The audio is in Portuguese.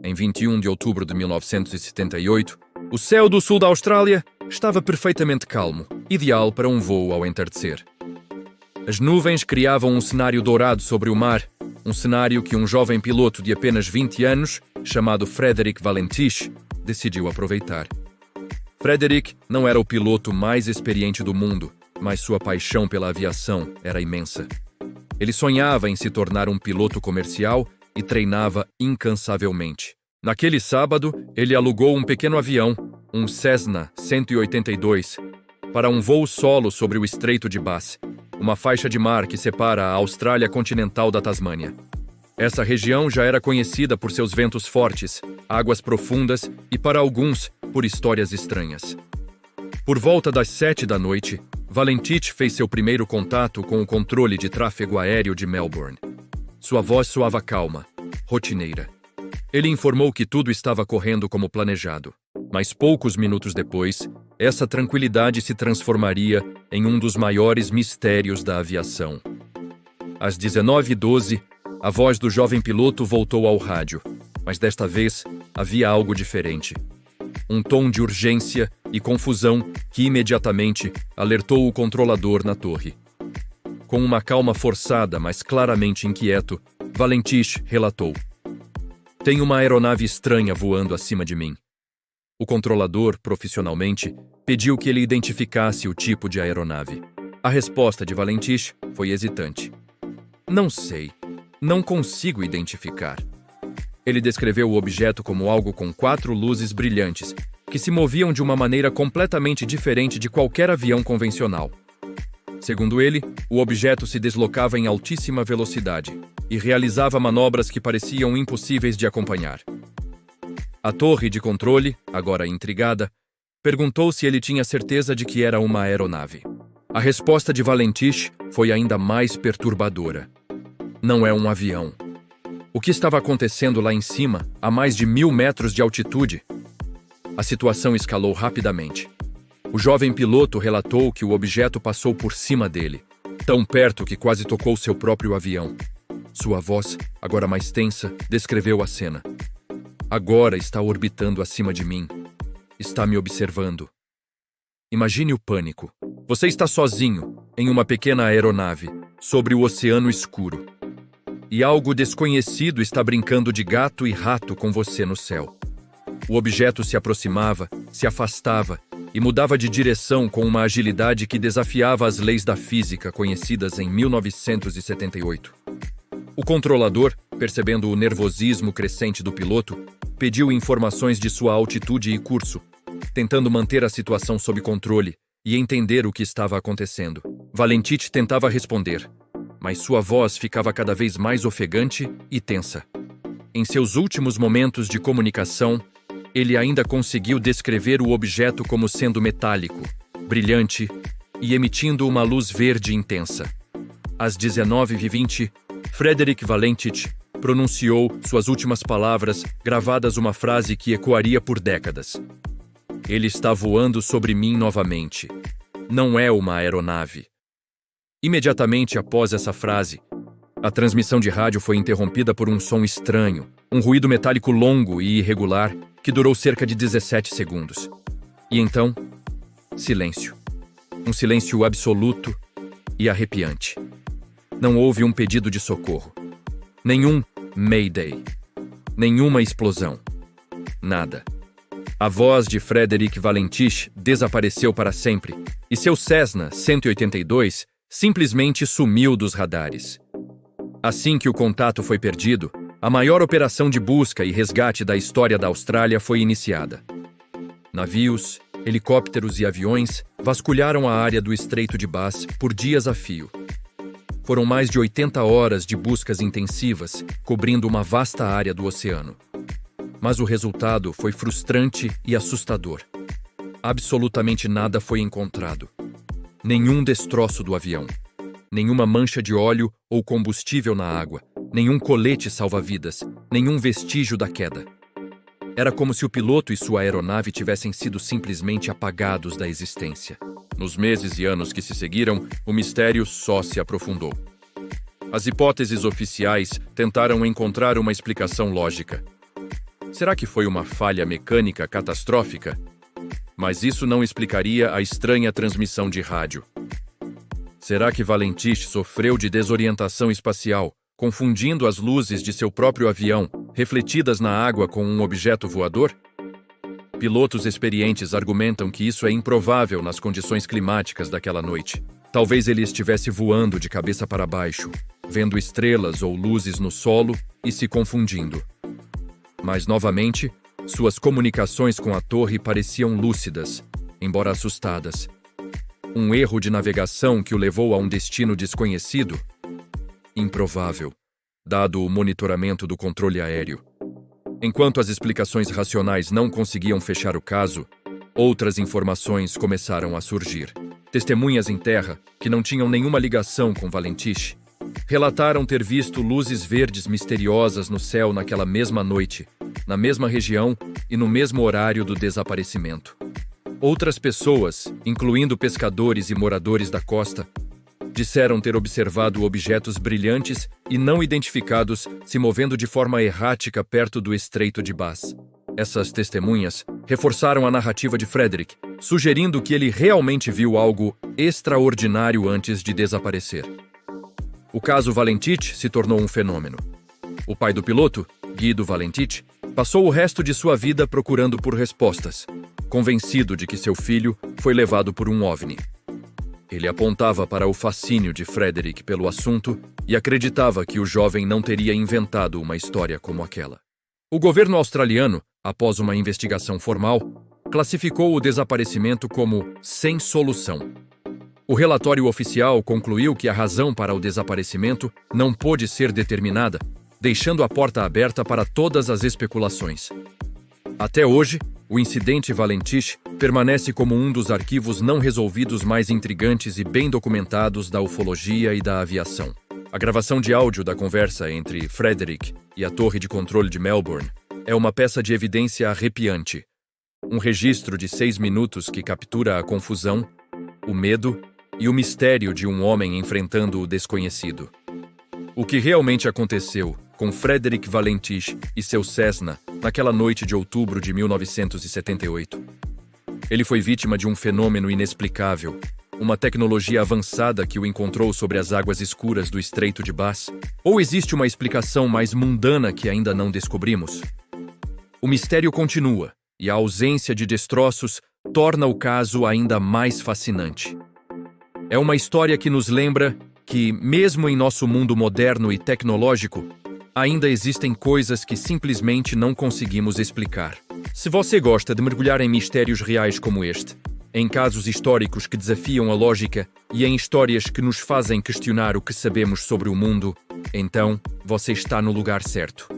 em 21 de outubro de 1978, o céu do sul da Austrália estava perfeitamente calmo, ideal para um voo ao entardecer. As nuvens criavam um cenário dourado sobre o mar, um cenário que um jovem piloto de apenas 20 anos, chamado Frederick Valentich, decidiu aproveitar. Frederick não era o piloto mais experiente do mundo, mas sua paixão pela aviação era imensa. Ele sonhava em se tornar um piloto comercial e treinava incansavelmente. Naquele sábado, ele alugou um pequeno avião, um Cessna 182, para um voo solo sobre o Estreito de Bass, uma faixa de mar que separa a Austrália continental da Tasmânia. Essa região já era conhecida por seus ventos fortes, águas profundas e, para alguns, por histórias estranhas. Por volta das 7 da noite, Valentich fez seu primeiro contato com o controle de tráfego aéreo de Melbourne. Sua voz soava calma, rotineira. Ele informou que tudo estava correndo como planejado, mas poucos minutos depois, essa tranquilidade se transformaria em um dos maiores mistérios da aviação. Às 19h12, a voz do jovem piloto voltou ao rádio, mas desta vez havia algo diferente. Um tom de urgência e confusão que imediatamente alertou o controlador na torre. Com uma calma forçada, mas claramente inquieto, Valentich relatou: "Tem uma aeronave estranha voando acima de mim." O controlador, profissionalmente, pediu que ele identificasse o tipo de aeronave. A resposta de Valentich foi hesitante. "Não sei. Não consigo identificar." Ele descreveu o objeto como algo com 4 luzes brilhantes, que se moviam de uma maneira completamente diferente de qualquer avião convencional. Segundo ele, o objeto se deslocava em altíssima velocidade e realizava manobras que pareciam impossíveis de acompanhar. A torre de controle, agora intrigada, perguntou se ele tinha certeza de que era uma aeronave. A resposta de Valentich foi ainda mais perturbadora. "Não é um avião." O que estava acontecendo lá em cima, a mais de 1.000 metros de altitude? A situação escalou rapidamente. O jovem piloto relatou que o objeto passou por cima dele, tão perto que quase tocou seu próprio avião. Sua voz, agora mais tensa, descreveu a cena. "Agora está orbitando acima de mim. Está me observando." Imagine o pânico. Você está sozinho, em uma pequena aeronave, sobre o oceano escuro. E algo desconhecido está brincando de gato e rato com você no céu. O objeto se aproximava, se afastava e mudava de direção com uma agilidade que desafiava as leis da física conhecidas em 1978. O controlador, percebendo o nervosismo crescente do piloto, pediu informações de sua altitude e curso, tentando manter a situação sob controle e entender o que estava acontecendo. Valentich tentava responder, mas sua voz ficava cada vez mais ofegante e tensa. Em seus últimos momentos de comunicação, ele ainda conseguiu descrever o objeto como sendo metálico, brilhante e emitindo uma luz verde intensa. Às 19h20, Frederick Valentich pronunciou suas últimas palavras, gravadas uma frase que ecoaria por décadas. "Ele está voando sobre mim novamente. Não é uma aeronave." Imediatamente após essa frase, a transmissão de rádio foi interrompida por um som estranho, um ruído metálico longo e irregular que durou cerca de 17 segundos. E então, silêncio. Um silêncio absoluto e arrepiante. Não houve um pedido de socorro. Nenhum Mayday. Nenhuma explosão. Nada. A voz de Frederick Valentich desapareceu para sempre e seu Cessna 182 simplesmente sumiu dos radares. Assim que o contato foi perdido, a maior operação de busca e resgate da história da Austrália foi iniciada. Navios, helicópteros e aviões vasculharam a área do Estreito de Bass por dias a fio. Foram mais de 80 horas de buscas intensivas, cobrindo uma vasta área do oceano. Mas o resultado foi frustrante e assustador. Absolutamente nada foi encontrado. Nenhum destroço do avião, nenhuma mancha de óleo ou combustível na água, nenhum colete salva-vidas, nenhum vestígio da queda. Era como se o piloto e sua aeronave tivessem sido simplesmente apagados da existência. Nos meses e anos que se seguiram, o mistério só se aprofundou. As hipóteses oficiais tentaram encontrar uma explicação lógica. Será que foi uma falha mecânica catastrófica? Mas isso não explicaria a estranha transmissão de rádio. Será que Valentich sofreu de desorientação espacial, confundindo as luzes de seu próprio avião, refletidas na água, com um objeto voador? Pilotos experientes argumentam que isso é improvável nas condições climáticas daquela noite. Talvez ele estivesse voando de cabeça para baixo, vendo estrelas ou luzes no solo e se confundindo. Mas, novamente, suas comunicações com a torre pareciam lúcidas, embora assustadas. Um erro de navegação que o levou a um destino desconhecido? Improvável, dado o monitoramento do controle aéreo. Enquanto as explicações racionais não conseguiam fechar o caso, outras informações começaram a surgir. Testemunhas em terra, que não tinham nenhuma ligação com Valentich, relataram ter visto luzes verdes misteriosas no céu naquela mesma noite, na mesma região e no mesmo horário do desaparecimento. Outras pessoas, incluindo pescadores e moradores da costa, disseram ter observado objetos brilhantes e não identificados se movendo de forma errática perto do Estreito de Bass. Essas testemunhas reforçaram a narrativa de Frederick, sugerindo que ele realmente viu algo extraordinário antes de desaparecer. O caso Valentich se tornou um fenômeno. O pai do piloto, Guido Valentich, passou o resto de sua vida procurando por respostas, convencido de que seu filho foi levado por um OVNI. Ele apontava para o fascínio de Frederick pelo assunto e acreditava que o jovem não teria inventado uma história como aquela. O governo australiano, após uma investigação formal, classificou o desaparecimento como sem solução. O relatório oficial concluiu que a razão para o desaparecimento não pôde ser determinada, deixando a porta aberta para todas as especulações. Até hoje, o incidente Valentich permanece como um dos arquivos não resolvidos mais intrigantes e bem documentados da ufologia e da aviação. A gravação de áudio da conversa entre Frederick e a torre de controle de Melbourne é uma peça de evidência arrepiante. Um registro de 6 minutos que captura a confusão, o medo e o mistério de um homem enfrentando o desconhecido. O que realmente aconteceu com Frederick Valentich e seu Cessna naquela noite de outubro de 1978? Ele foi vítima de um fenômeno inexplicável, uma tecnologia avançada que o encontrou sobre as águas escuras do Estreito de Bass? Ou existe uma explicação mais mundana que ainda não descobrimos? O mistério continua, e a ausência de destroços torna o caso ainda mais fascinante. É uma história que nos lembra que, mesmo em nosso mundo moderno e tecnológico, ainda existem coisas que simplesmente não conseguimos explicar. Se você gosta de mergulhar em mistérios reais como este, em casos históricos que desafiam a lógica e em histórias que nos fazem questionar o que sabemos sobre o mundo, então você está no lugar certo.